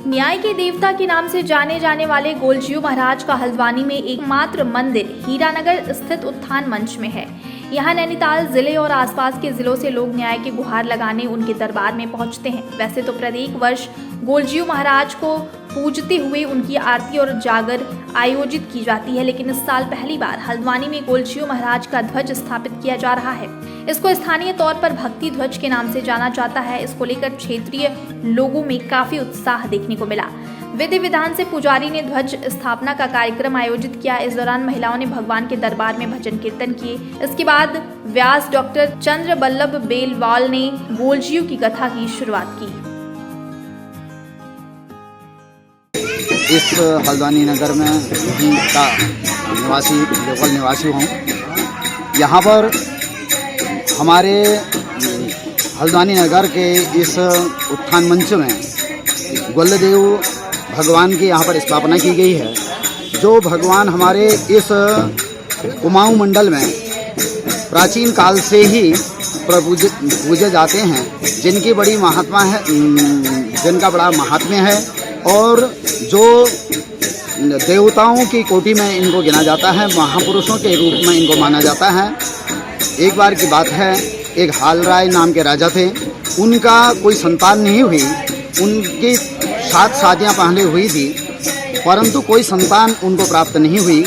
न्याय के देवता के नाम से जाने जाने वाले गोलजियू महाराज का हल्द्वानी में एकमात्र मंदिर हीरानगर स्थित उत्थान मंच में है। यहाँ नैनीताल जिले और आसपास के जिलों से लोग न्याय की गुहार लगाने उनके दरबार में पहुँचते हैं। वैसे तो प्रत्येक वर्ष गोलजियू महाराज को पूजते हुए उनकी आरती और जागर आयोजित की जाती है, लेकिन इस साल पहली बार हल्द्वानी में गोलजियू महाराज का ध्वज स्थापित किया जा रहा है। इसको स्थानीय तौर पर भक्ति ध्वज के नाम से जाना जाता है। इसको लेकर क्षेत्रीय लोगों में काफी उत्साह देखने को मिला। विधि विधान से पुजारी ने ध्वज स्थापना का कार्यक्रम आयोजित किया। इस दौरान महिलाओं ने भगवान के दरबार में भजन कीर्तन किए। इसके बाद व्यास डॉक्टर चंद्रबल्लभ बेलवाल ने गोलजियू की कथा की शुरुआत की। इस हल्द्वानी नगर में ही का लोकल निवासी हूँ। यहाँ पर हमारे हल्द्वानी नगर के इस उत्थान मंच में गोल्लदेव भगवान की यहाँ पर स्थापना की गई है, जो भगवान हमारे इस कुमाऊं मंडल में प्राचीन काल से ही पूजे जाते हैं, जिनकी बड़ी महात्मा है, जिनका बड़ा महात्म्य है और जो देवताओं की कोटि में इनको गिना जाता है, महापुरुषों के रूप में इनको माना जाता है। एक बार की बात है, एक हालराय नाम के राजा थे, उनका कोई संतान नहीं हुई। उनकी 7 शादियां पहले हुई थी, परंतु कोई संतान उनको प्राप्त नहीं हुई।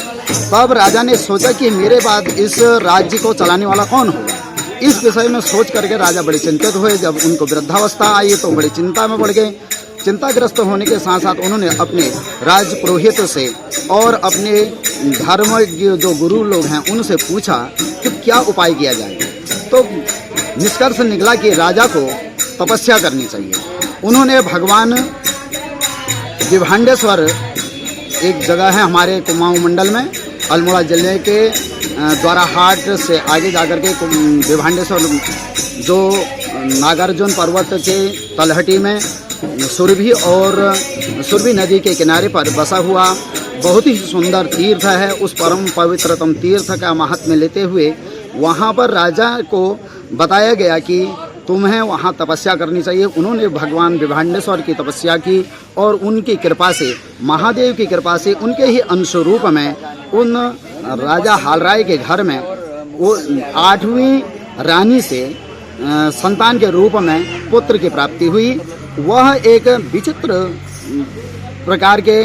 तब राजा ने सोचा कि मेरे बाद इस राज्य को चलाने वाला कौन होगा। इस विषय में सोच करके राजा बड़े चिंतित हुए। जब उनको वृद्धावस्था आई तो बड़ी चिंता में पड़ गए। चिंताग्रस्त होने के साथ साथ उन्होंने अपने राज पुरोहित से और अपने धर्म जो गुरु लोग हैं उनसे पूछा कि क्या उपाय किया जाए। तो निष्कर्ष निकला कि राजा को तपस्या करनी चाहिए। उन्होंने भगवान विभांडेश्वर, एक जगह है हमारे कुमाऊं मंडल में, अल्मोड़ा जिले के द्वाराहाट से आगे जाकर के विभांडेश्वर, जो नागार्जुन पर्वत के तलहटी में सुरभि नदी के किनारे पर बसा हुआ बहुत ही सुंदर तीर्थ है। उस परम पवित्रतम तीर्थ का महात्म्य लेते हुए वहाँ पर राजा को बताया गया कि तुम्हें वहाँ तपस्या करनी चाहिए। उन्होंने भगवान विभांडेश्वर की तपस्या की और उनकी कृपा से, महादेव की कृपा से, उनके ही अंश रूप में उन राजा हालराय के घर में वो 8वीं रानी से संतान के रूप में पुत्र की प्राप्ति हुई। वह एक विचित्र प्रकार के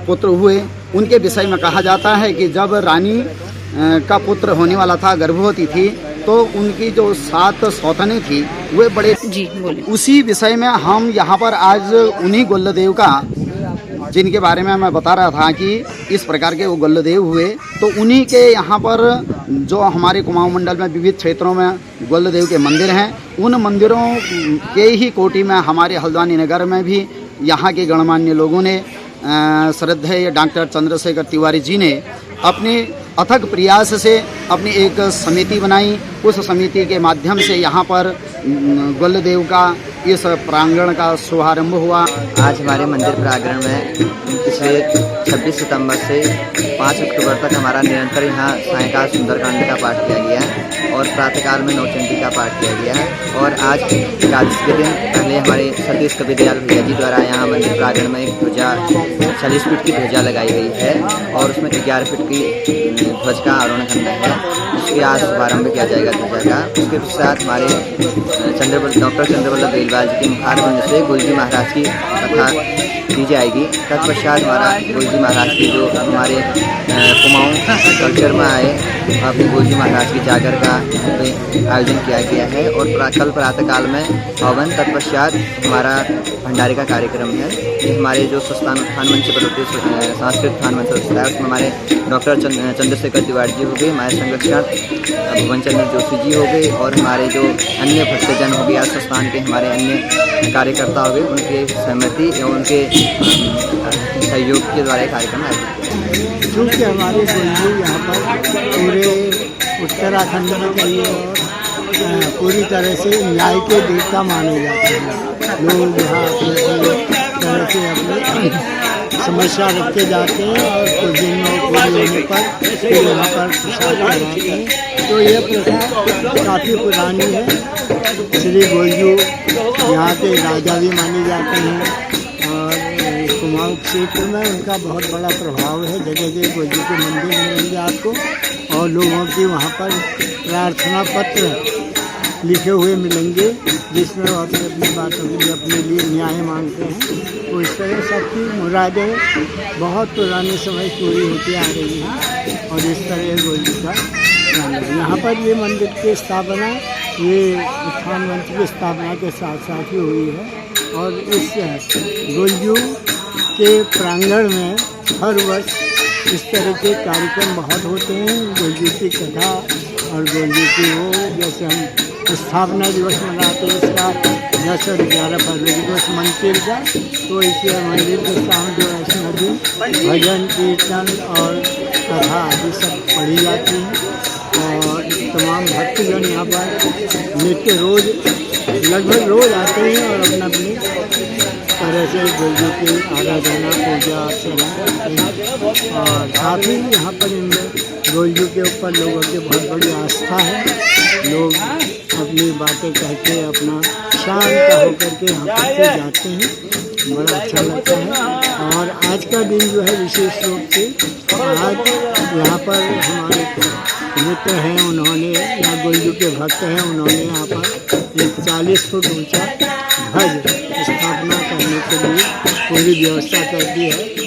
पुत्र हुए। उनके विषय में कहा जाता है कि जब रानी का पुत्र होने वाला था, गर्भवती थी, तो उनकी जो 7 सौतनें थी वे बड़े उसी विषय में हम यहाँ पर आज उन्हीं गोल्लदेव का, जिनके बारे में मैं बता रहा था कि इस प्रकार के वो गोल्लदेव हुए, तो उन्हीं के यहाँ पर जो हमारे कुमाऊं मंडल में विविध क्षेत्रों में गोल्लदेव के मंदिर हैं, उन मंदिरों के ही कोटि में हमारे हल्द्वानी नगर में भी यहाँ के गणमान्य लोगों ने, श्रद्धेय डॉक्टर चंद्रशेखर तिवारी जी ने अपने अथक प्रयास से अपनी एक समिति बनाई। उस समिति के माध्यम से यहाँ पर गोल्लदेव का इस प्रांगण का शुभारंभ हुआ। आज हमारे मंदिर प्रांगण में पिछले 26 सितंबर से 5 अक्टूबर तक हमारा निरंतर यहाँ सायंकाल सुंदरकांड का पाठ किया गया है और प्रातःकाल में नौचंडी का पाठ किया गया है। और आज एकादशी के दिन पहले हमारे सतीश कविदयाल भैया जी द्वारा यहाँ मंदिर प्रांगण में एक ध्वजा 40 फीट की ध्वजा लगाई गई है और उसमें 11 फीट की ध्वज का आरोहण करना है, जिसके आज शुभारंभ किया जाएगा ध्वजा का। उसके पश्चात हमारे डॉक्टर चंद्रबल्लभ बेलवाल जी के मुखारबिंद से गोलजी महाराज की कथा दी जाएगी। तत्पश्चात हमारा गोलजी महाराज की जो हमारे कुमाऊं कल्चर में आए अपने गोलजी महाराज की जागर का आयोजन किया गया है और कल प्रातःकाल में हवन, तत्पश्चात हमारा भंडारे का कार्यक्रम है। ये हमारे जो संस्थान उत्थान मंच पर सांस्कृतिक उत्थान मंच होता है, उसमें हमारे डॉक्टर चंद्रशेखर तिवारी जी हो गए, हमारे संरक्षण भुवन चंद्र जोशी जी हो गए और हमारे जो अन्य भक्तजन हो गया, संस्थान के हमारे अन्य कार्यकर्ता हो गए, उनके सहमति एवं उनके सहयोग के द्वारा कार्यक्रम आयोजित किया। क्योंकि हमारे गुरुजी यहाँ पर पूरे उत्तराखंड में कहिए और पूरी तरह से न्याय के देवता माने जाते हैं। लोग यहाँ अपने तरह से अपने समस्या रखते जाते हैं और कुछ दिन में पूरी होने पर फिर यहाँ पर प्रसाद कराते हैं। तो ये प्रथा काफ़ी पुरानी है। श्री गोलजू यहाँ के राजा भी माने जाते हैं और माओ क्षेत्र में उनका बहुत बड़ा प्रभाव है। जगह जगह गोलजू के मंदिर मिलेंगे आपको और लोगों की वहाँ पर प्रार्थना पत्र लिखे हुए मिलेंगे, जिसमें वो अपनी अपनी बातों के लिए अपने लिए न्याय मांगते हैं। तो इस तरह सबकी मुरादें बहुत पुराने समय पूरी होती आ रही हैं और इस तरह गोलजू का यहाँ पर ये मंदिर की स्थापना ये उत्थान मंच की स्थापना के साथ साथ ही हुई है। और इस गोलजू के प्रांगण में हर वर्ष इस तरह के कार्यक्रम बहुत होते हैं। गोलजू की कथा और गोलजू की वो जैसे हम स्थापना दिवस मनाते हैं इसका 10 और 11 फरवरी को इस मंदिर का, तो इस मंदिर के सामने जो है दिन भजन कीर्तन और कथा आदि सब पढ़ी जाती है और तमाम भक्तजन यहाँ पर नित्य रोज लगभग रोज आते हैं और अपना अपनी तरह से गोलजू की आराधना पूजा अर्चना करते हैं। और साथ ही यहाँ पर इनमें गोलजू के ऊपर लोगों की बहुत बड़ी आस्था है। लोग अपनी बातें कहते अपना शांत होकर के यहाँ पर से जाते हैं, बड़ा अच्छा लगता है। और आज का दिन जो है विशेष रूप से आज यहाँ पर हमारे मित्र हैं, उन्होंने यहाँ गोलजू के भक्त हैं, उन्होंने यहाँ पर एक 40 फुट ऊंचा ध्वज स्थापना करने के लिए पूरी व्यवस्था कर दी है।